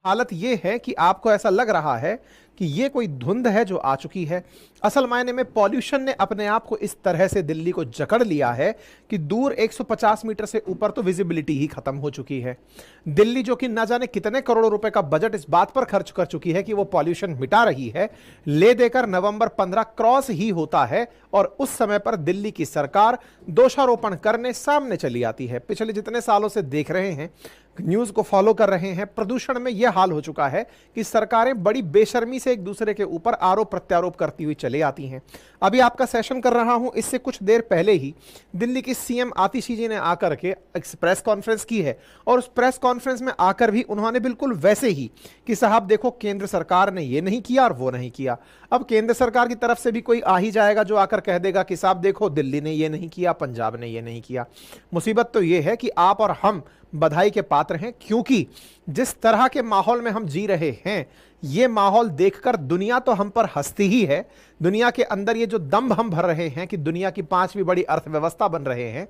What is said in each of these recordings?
हालत ये है कि आपको ऐसा लग रहा है कि ये कोई धुंध है जो आ चुकी है। असल मायने में पॉल्यूशन ने अपने आप को इस तरह से दिल्ली को जकड़ लिया है कि दूर 150 मीटर से ऊपर तो विजिबिलिटी ही खत्म हो चुकी है। दिल्ली जो कि न जाने कितने करोड़ों रुपए का बजट इस बात पर खर्च कर चुकी है कि वो पॉल्यूशन मिटा रही है, ले देकर नवंबर 15 क्रॉस ही होता है और उस समय पर दिल्ली की सरकार दोषारोपण करने सामने चली आती है। पिछले जितने सालों से देख रहे हैं, न्यूज को फॉलो कर रहे हैं, प्रदूषण में यह हाल हो चुका है कि सरकारें बड़ी बेशर्मी से एक दूसरे के ऊपर आरोप प्रत्यारोप करती हुई चली आती हैं। अभी आपका सेशन कर रहा हूं, इससे कुछ देर पहले ही दिल्ली की सीएम आतिशी जी ने आकर के एक प्रेस कॉन्फ्रेंस की है और उस प्रेस कॉन्फ्रेंस में आकर भी उन्होंने बिल्कुल वैसे ही कि साहब देखो केंद्र सरकार ने ये नहीं किया और वो नहीं किया। अब केंद्र सरकार की तरफ से भी कोई आ ही जाएगा जो आकर कह देगा कि साहब देखो दिल्ली ने ये नहीं किया, पंजाब ने ये नहीं किया। मुसीबत तो ये है कि आप और हम बधाई के पात्र हैं, क्योंकि जिस तरह के माहौल में हम जी रहे हैं, ये माहौल देखकर दुनिया तो हम पर हंसती ही है। दुनिया के अंदर ये जो दम्भ हम भर रहे हैं कि दुनिया की 5वीं बड़ी अर्थव्यवस्था बन रहे हैं,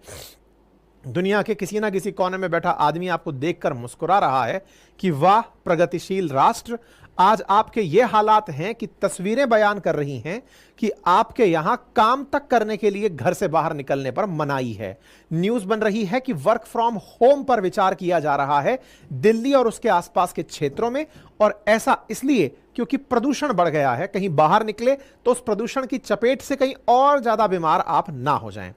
दुनिया के किसी ना किसी कोने में बैठा आदमी आपको देखकर मुस्कुरा रहा है कि वाह प्रगतिशील राष्ट्र। आज आपके ये हालात हैं कि तस्वीरें बयान कर रही हैं कि आपके यहां काम तक करने के लिए घर से बाहर निकलने पर मनाही है। न्यूज बन रही है कि वर्क फ्रॉम होम पर विचार किया जा रहा है दिल्ली और उसके आसपास के क्षेत्रों में, और ऐसा इसलिए क्योंकि प्रदूषण बढ़ गया है। कहीं बाहर निकले तो उस प्रदूषण की चपेट से कहीं और ज्यादा बीमार आप ना हो जाएं।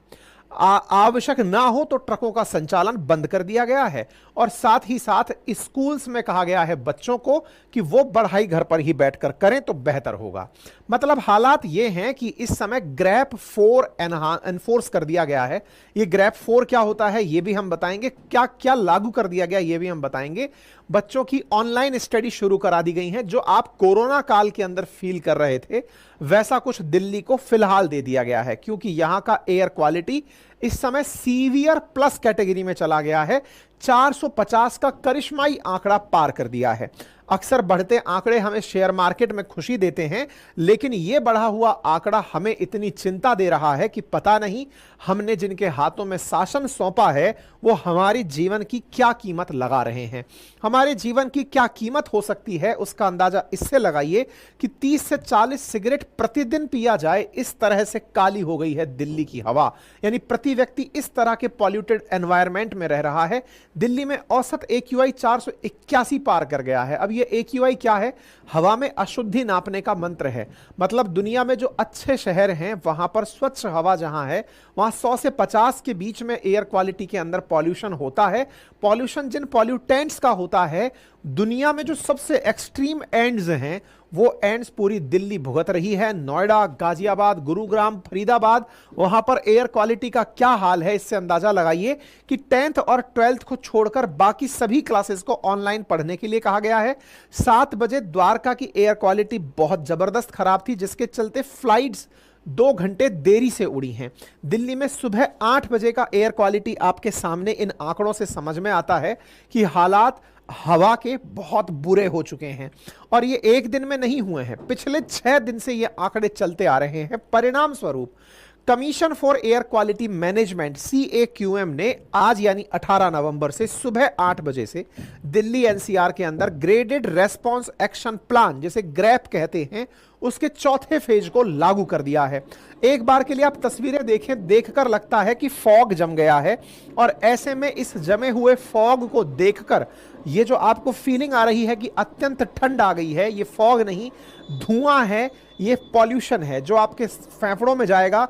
आवश्यक ना हो तो ट्रकों का संचालन बंद कर दिया गया है और साथ ही साथ स्कूल्स में कहा गया है बच्चों को कि वो पढ़ाई घर पर ही बैठकर करें तो बेहतर होगा। मतलब हालात ये हैं कि इस समय ग्रैप 4 एनफोर्स कर दिया गया है। ये ग्रैप 4 क्या होता है ये भी हम बताएंगे, क्या क्या लागू कर दिया गया ये भी हम बताएंगे। बच्चों की ऑनलाइन स्टडी शुरू करा दी गई है। जो आप कोरोना काल के अंदर फील कर रहे थे वैसा कुछ दिल्ली को फिलहाल दे दिया गया है, क्योंकि यहां का एयर क्वालिटी इस समय सीवियर प्लस कैटेगरी में चला गया है। 450 का करिश्माई आंकड़ा पार कर दिया है। अक्सर बढ़ते आंकड़े हमें शेयर मार्केट में खुशी देते हैं, लेकिन यह बढ़ा हुआ आंकड़ा हमें इतनी चिंता दे रहा है कि पता नहीं हमने जिनके हाथों में शासन सौंपा है वो हमारी जीवन की क्या कीमत लगा रहे हैं। हमारे जीवन की क्या कीमत हो सकती है उसका अंदाजा इससे लगाइए कि 30 से 40 सिगरेट प्रतिदिन पिया जाए, इस तरह से काली हो गई है दिल्ली की हवा। यानी प्रति व्यक्ति इस तरह के पॉल्यूटेड एनवायरनमेंट में रह रहा है। दिल्ली में औसत AQI 481 पार कर गया है। अब ये AQI क्या है? हवा में अशुद्धि नापने का मंत्र है। मतलब दुनिया में जो अच्छे शहर हैं वहां पर स्वच्छ हवा जहां है वहां 100 से 50 के बीच में एयर क्वालिटी के अंदर पॉल्यूशन होता है। पॉल्यूशन जिन पॉल्यूटेंट्स का होता है, दुनिया में जो सबसे एक्सट्रीम एंड्स हैं वो एंड्स पूरी दिल्ली भुगत रही है। नोएडा, गाजियाबाद, गुरुग्राम, फरीदाबाद, वहां पर एयर क्वालिटी का क्या हाल है इससे अंदाजा लगाइए कि 10th और 12th को छोड़कर बाकी सभी क्लासेस को ऑनलाइन पढ़ने के लिए कहा गया है। 7 बजे द्वारका की एयर क्वालिटी बहुत जबरदस्त खराब थी, जिसके चलते फ्लाइट्स 2 घंटे देरी से उड़ी हैं। दिल्ली में सुबह 8 बजे का एयर क्वालिटी आपके सामने इन आंकड़ों से समझ में आता है कि हालात हवा के बहुत बुरे हो चुके हैं। और ये एक दिन में नहीं हुए हैं, पिछले 6 दिन से ये आंकड़े चलते आ रहे हैं। परिणाम स्वरूप commission for air quality management CAQM ने आज यानी 18 नवंबर से सुबह 8 बजे से दिल्ली NCR के अंदर ग्रेडेड रेस्पॉन्स एक्शन प्लान, जिसे ग्रैप कहते हैं, उसके चौथे फेज को लागू कर दिया है। एक बार के लिए आप तस्वीरें देखें, देखकर लगता है कि फॉग जम गया है, और ऐसे में इस जमे हुए फॉग को देखकर ये जो आपको फीलिंग आ रही है कि अत्यंत ठंड आ गई है, ये फॉग नहीं, धुआं है, ये पॉल्यूशन है जो आपके फेफड़ों में जाएगा,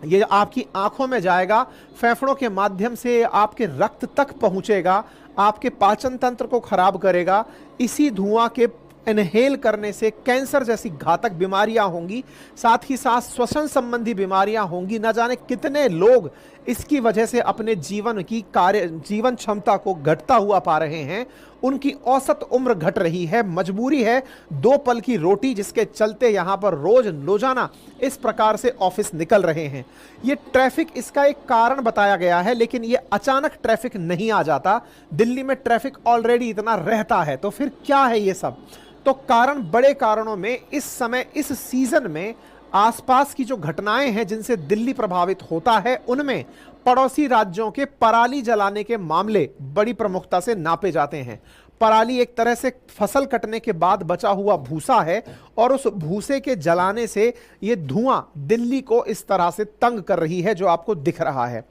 ये आपकी आंखों में जाएगा, फेफड़ों के माध्यम से आपके रक्त तक पहुंचेगा, आपके पाचन तंत्र को खराब करेगा। इसी धुआं के इनहेल करने से कैंसर जैसी घातक बीमारियां होंगी, साथ ही साथ श्वसन संबंधी बीमारियां होंगी। न जाने कितने लोग इसकी वजह से अपने जीवन क्षमता को घटता हुआ पा रहे हैं। उनकी औसत उम्र घट रही है। मजबूरी है 2 पल की रोटी, जिसके चलते यहां पर रोजाना इस प्रकार से ऑफिस निकल रहे हैं। ये ट्रैफिक इसका एक कारण बताया गया है, लेकिन ये अचानक ट्रैफिक नहीं आ जाता। दिल्ली में ट्रैफिक ऑलरेडी इतना रहता है, तो फिर क्या है ये सब? तो कारण, बड़े कारणों में इस समय इस सीजन में आसपास की जो घटनाएं हैं जिनसे दिल्ली प्रभावित होता है, उनमें पड़ोसी राज्यों के पराली जलाने के मामले बड़ी प्रमुखता से नापे जाते हैं। पराली एक तरह से फसल कटने के बाद बचा हुआ भूसा है और उस भूसे के जलाने से ये धुआं दिल्ली को इस तरह से तंग कर रही है जो आपको दिख रहा है।